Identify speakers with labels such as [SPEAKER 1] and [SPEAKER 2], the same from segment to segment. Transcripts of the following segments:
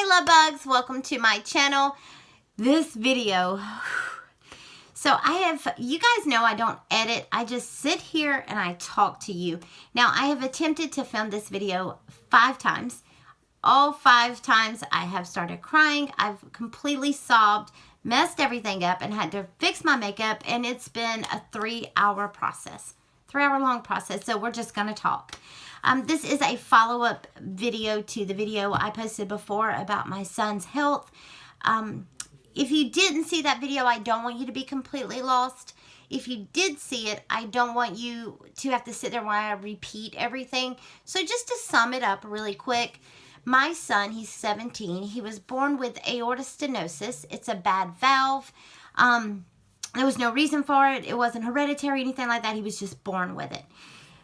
[SPEAKER 1] love bugs, welcome to my channel. This video, so you guys know I don't edit, I just sit here and I talk to you. Now I have attempted to film this video 5 times. All 5 times I have started crying, I've completely sobbed, messed everything up and had to fix my makeup, and it's been a 3-hour process. 3-hour long process, so we're just gonna talk. This is a follow-up video to the video I posted before about my son's health. If you didn't see that video, I don't want you to be completely lost. If you did see it, I don't want you to have to sit there while I repeat everything. So just to sum it up really quick, my son, he's 17. He was born with aortic stenosis. It's a bad valve. There was no reason for it. It wasn't hereditary, anything like that. He was just born with it.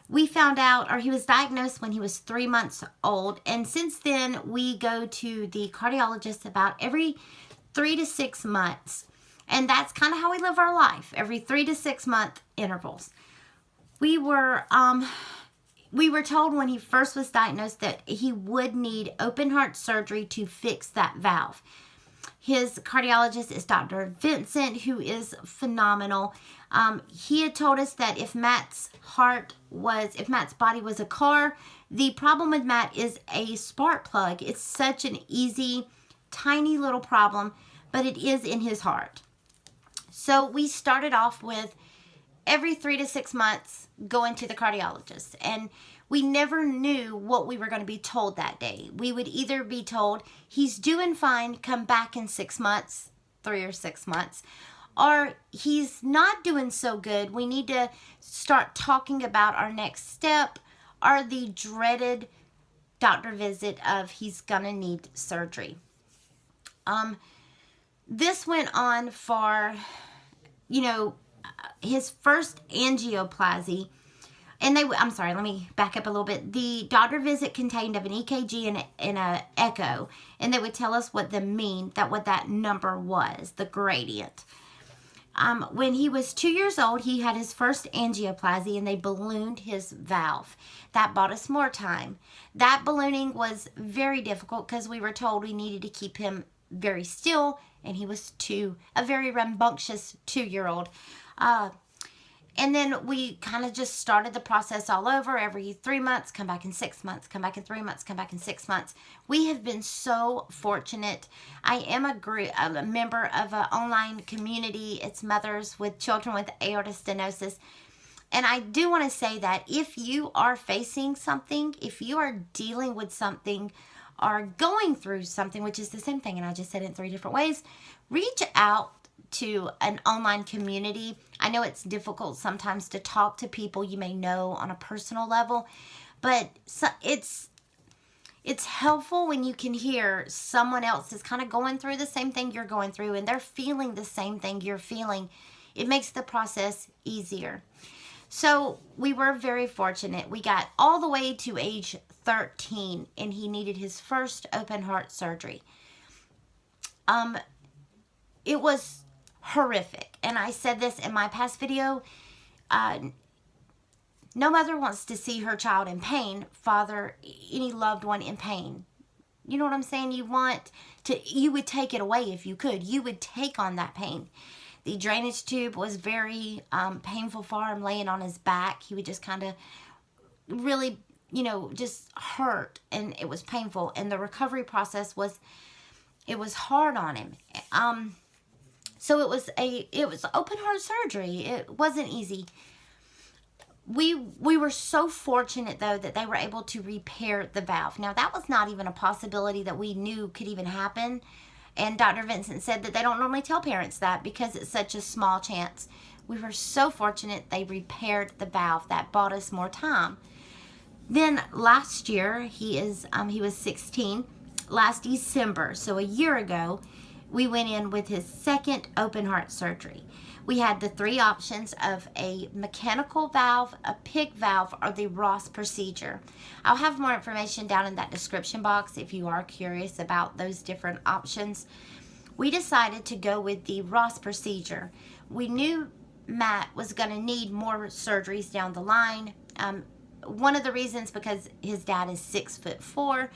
[SPEAKER 1] We found out, or he was diagnosed when he was 3 months old. And since then, we go to the cardiologist about every 3 to 6 months. And that's kind of how we live our life, every 3 to 6 month intervals. We were told when he first was diagnosed that he would need open heart surgery to fix that valve. His cardiologist is Dr. Vincent, who is phenomenal. He had told us that if Matt's body was a car, the problem with Matt is a spark plug. It's such an easy, tiny little problem, but it is in his heart. So we started off with every 3 to 6 months going to the cardiologist, and we never knew what we were going to be told that day. We would either be told, he's doing fine, come back in 6 months, 3 or 6 months, or he's not doing so good, we need to start talking about our next step, or the dreaded doctor visit of he's going to need surgery. This went on for, his first angioplasty. And I'm sorry, let me back up a little bit. The doctor visit contained of an EKG and an echo, and they would tell us what that number was, the gradient. When he was 2 years old, he had his first angioplasty, and they ballooned his valve. That bought us more time. That ballooning was very difficult because we were told we needed to keep him very still, and he was a very rambunctious 2-year-old. And then we kind of just started the process all over. Every 3 months, come back in 6 months, come back in 3 months, come back in 6 months. We have been so fortunate. I am a member of an online community. It's mothers with children with aortic stenosis. And I do want to say that if you are facing something, if you are dealing with something or going through something, which is the same thing, and I just said it in 3 different ways, reach out to an online community. I know it's difficult sometimes to talk to people you may know on a personal level, but it's helpful when you can hear someone else is kind of going through the same thing you're going through, and they're feeling the same thing you're feeling. It makes the process easier. So we were very fortunate. We got all the way to age 13, and he needed his first open heart surgery. It was horrific, and I said this in my past video. No mother wants to see her child in pain, father, any loved one in pain. You know what I'm saying? You would take it away if you could. You would take on that pain. The drainage tube was very painful for him, laying on his back. He would just kind of really, just hurt, and it was painful. And the recovery process was hard on him. So it was open heart surgery. It wasn't easy. We were so fortunate, though, that they were able to repair the valve. Now, that was not even a possibility that we knew could even happen. And Dr. Vincent said that they don't normally tell parents that because it's such a small chance. We were so fortunate they repaired the valve. That bought us more time. Then last year, he was 16. Last December, so a year ago, we went in with his second open heart surgery. We had the 3 options of a mechanical valve, a PICC valve, or the Ross procedure. I'll have more information down in that description box if you are curious about those different options. We decided to go with the Ross procedure. We knew Matt was going to need more surgeries down the line. One of the reasons because his dad is 6'4".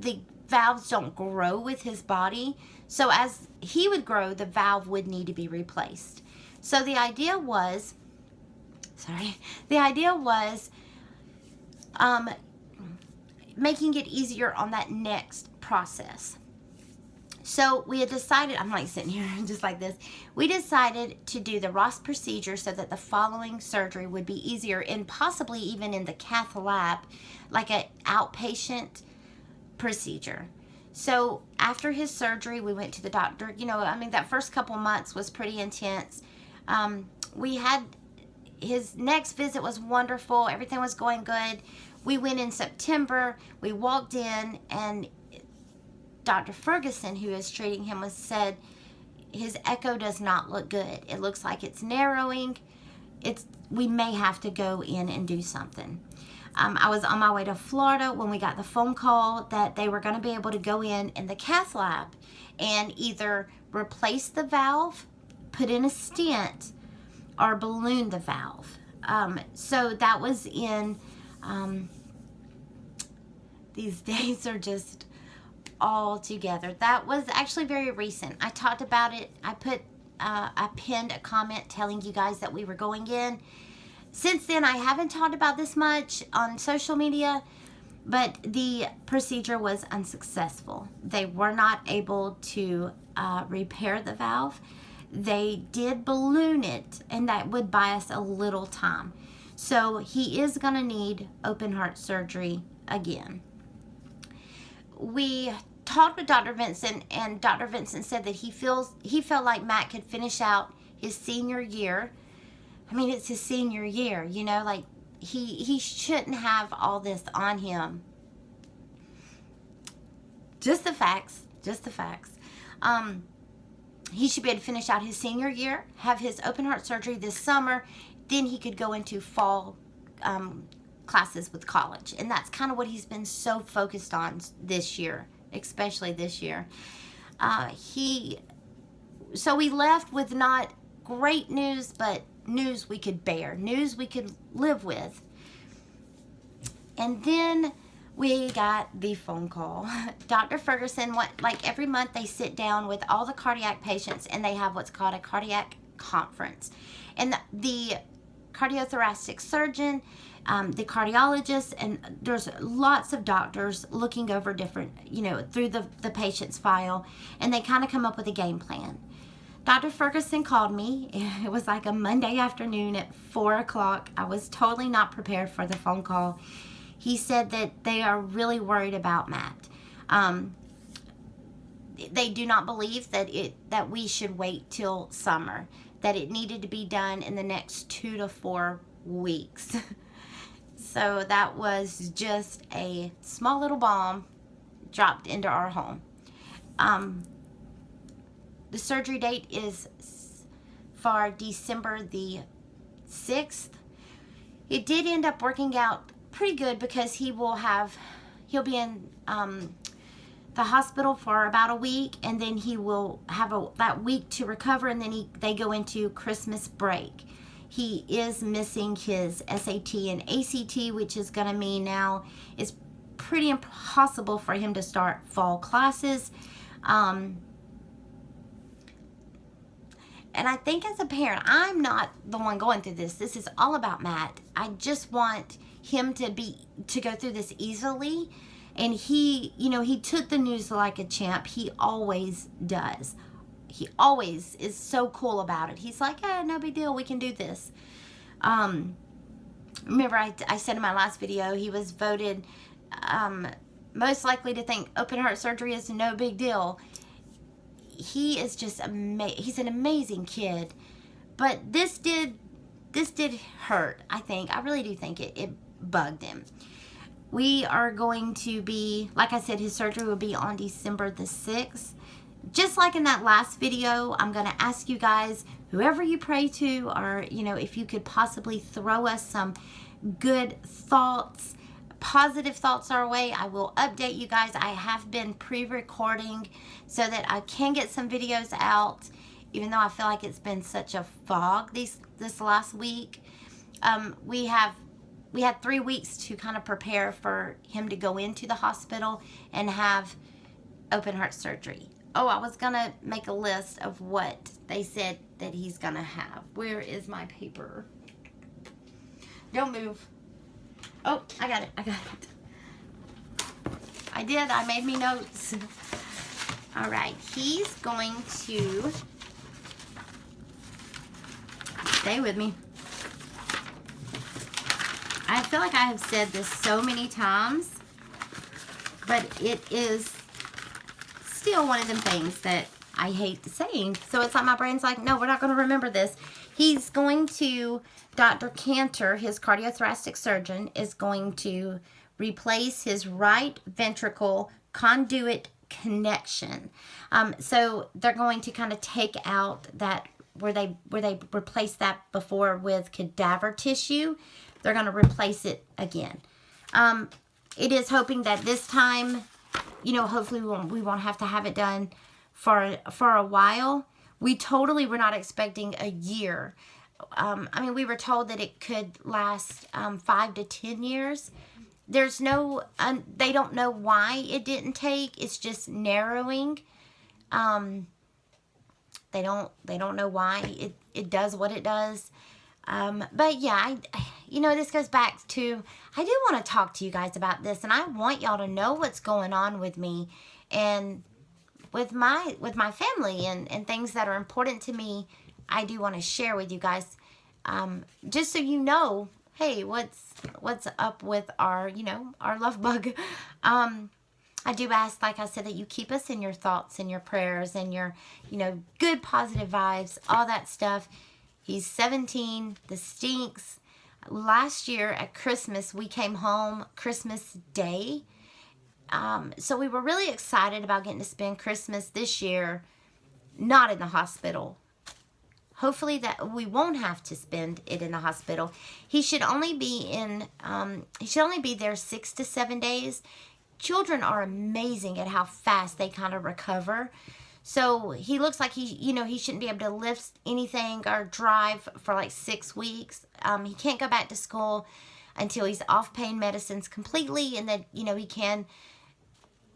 [SPEAKER 1] The valves don't grow with his body. So as he would grow, the valve would need to be replaced. So the idea was, making it easier on that next process. So we had decided, I'm like sitting here just like this, we decided to do the Ross procedure so that the following surgery would be easier, and possibly even in the cath lab, like an outpatient procedure. So after his surgery, we went to the doctor. You know, I mean, that first couple months was pretty intense. We had, his next visit was wonderful. Everything was going good. We went in September. We walked in, and Dr. Ferguson, who is treating him, said his echo does not look good. It looks like it's narrowing. We may have to go in and do something. I was on my way to Florida when we got the phone call that they were going to be able to go in the cath lab and either replace the valve, put in a stent, or balloon the valve. So that was in, these days are just all together. That was actually very recent. I talked about it. I pinned a comment telling you guys that we were going in. Since then, I haven't talked about this much on social media, but the procedure was unsuccessful. They were not able to repair the valve. They did balloon it, and that would buy us a little time. So he is going to need open heart surgery again. We talked with Dr. Vincent, and Dr. Vincent said that he felt like Matt could finish out his senior year. I mean, it's his senior year, you know, like he shouldn't have all this on him. Just the facts. He should be able to finish out his senior year, have his open heart surgery this summer, then he could go into fall classes with college. And that's kind of what he's been so focused on this year, especially this year. So we left with not great news, but news we could bear, news we could live with. And then we got the phone call. Dr. Ferguson, like every month they sit down with all the cardiac patients and they have what's called a cardiac conference. And the cardiothoracic surgeon, the cardiologist, and there's lots of doctors looking over different, you know, through the patient's file, and they kind of come up with a game plan. Dr. Ferguson called me. It was like a Monday afternoon at 4 o'clock. I was totally not prepared for the phone call. He said that they are really worried about Matt. They do not believe that we should wait till summer, that it needed to be done in the next 2 to 4 weeks. So that was just a small little bomb dropped into our home. The surgery date is for December the 6th. It did end up working out pretty good because he'll be in the hospital for about a week, and then he will have that week to recover, and then they go into Christmas break. He is missing his SAT and ACT, which is going to mean now it's pretty impossible for him to start fall classes. And I think as a parent, I'm not the one going through this. This is all about Matt. I just want him to go through this easily. And he took the news like a champ. He always does. He always is so cool about it. He's like, no big deal. We can do this. Remember, I said in my last video, he was voted most likely to think open heart surgery is no big deal. He is just he's an amazing kid, but this did hurt. I really do think it bugged him. We are going to be, like I said, his surgery will be on December the 6th. Just like in that last video, I'm going to ask you guys, whoever you pray to, or if you could possibly throw us some good thoughts, positive thoughts our way. I will update you guys. I have been pre-recording so that I can get some videos out, even though I feel like it's been such a fog this last week. We had 3 weeks to kind of prepare for him to go into the hospital and have open heart surgery. Oh, I was going to make a list of what they said that he's going to have. Where is my paper? Don't move. Oh, I got it. I got it. I did. I made me notes. All right. He's going to... Stay with me. I feel like I have said this so many times, but it is still one of them things that I hate saying. So it's like my brain's like, no, we're not going to remember this. He's going to, Dr. Cantor, his cardiothoracic surgeon, is going to replace his right ventricle conduit connection. So they're going to kind of take out that where they replaced that before with cadaver tissue. They're going to replace it again. It is hoping that this time, you know, hopefully we won't have to have it done for a while. We totally were not expecting a year. I mean, we were told that it could last 5 to 10 years. There's no, they don't know why it didn't take. It's just narrowing. They don't know why it does what it does. But yeah, you know, this goes back to, I do want to talk to you guys about this, and I want y'all to know what's going on with me and with my family and things that are important to me. I do want to share with you guys, just so you know, hey, what's up with our, you know, our love bug. I do ask, like I said, that you keep us in your thoughts and your prayers and your, you know, good positive vibes, all that stuff. He's 17, the stinks. Last year at Christmas, we came home Christmas Day. So we were really excited about getting to spend Christmas this year, not in the hospital. Hopefully that we won't have to spend it in the hospital. He should only be there 6 to 7 days. Children are amazing at how fast they kind of recover. So he looks like he shouldn't be able to lift anything or drive for like 6 weeks. He can't go back to school until he's off pain medicines completely, and then, you know, he can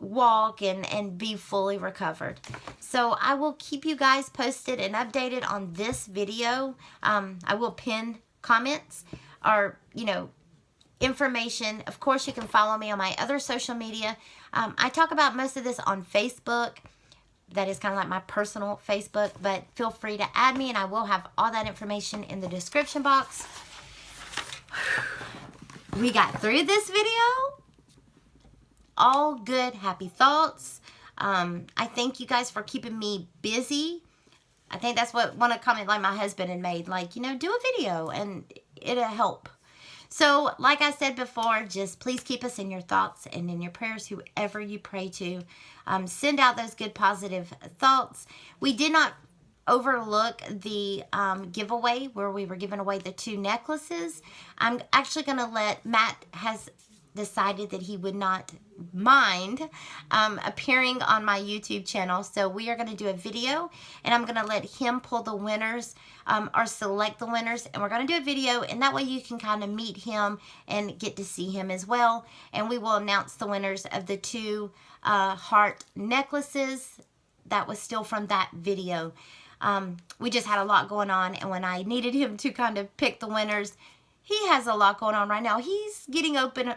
[SPEAKER 1] walk and be fully recovered. So I will keep you guys posted and updated on this video. I will pin comments or, you know, information. Of course, you can follow me on my other social media. I talk about most of this on Facebook. That is kind of like my personal Facebook, but feel free to add me, and I will have all that information in the description box. We got through this video. All good, happy thoughts. I thank you guys for keeping me busy. I think that's what one of the comments like my husband had made, like, you know, do a video and it'll help. So, like I said before, just please keep us in your thoughts and in your prayers, whoever you pray to. Send out those good, positive thoughts. We did not overlook the giveaway where we were giving away the 2 necklaces. I'm actually going to let Matt has decided that he would not mind appearing on my YouTube channel. So we are going to do a video, and I'm going to let him pull the winners or select the winners, and we're going to do a video, and that way you can kind of meet him and get to see him as well. And we will announce the winners of the 2 heart necklaces. That was still from that video. We just had a lot going on, and when I needed him to kind of pick the winners, he has a lot going on right now. He's getting open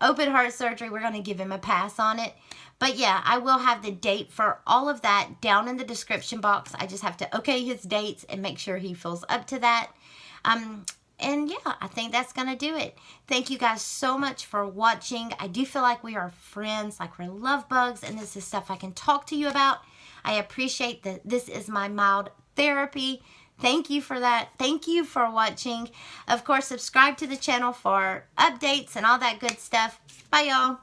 [SPEAKER 1] heart surgery. We're going to give him a pass on it. But yeah, I will have the date for all of that down in the description box. I just have to okay his dates and make sure he feels up to that. And yeah, I think that's going to do it. Thank you guys so much for watching. I do feel like we are friends, like we're love bugs, and this is stuff I can talk to you about. I appreciate that this is my mild therapy. Thank you for that. Thank you for watching. Of course, subscribe to the channel for updates and all that good stuff. Bye, y'all.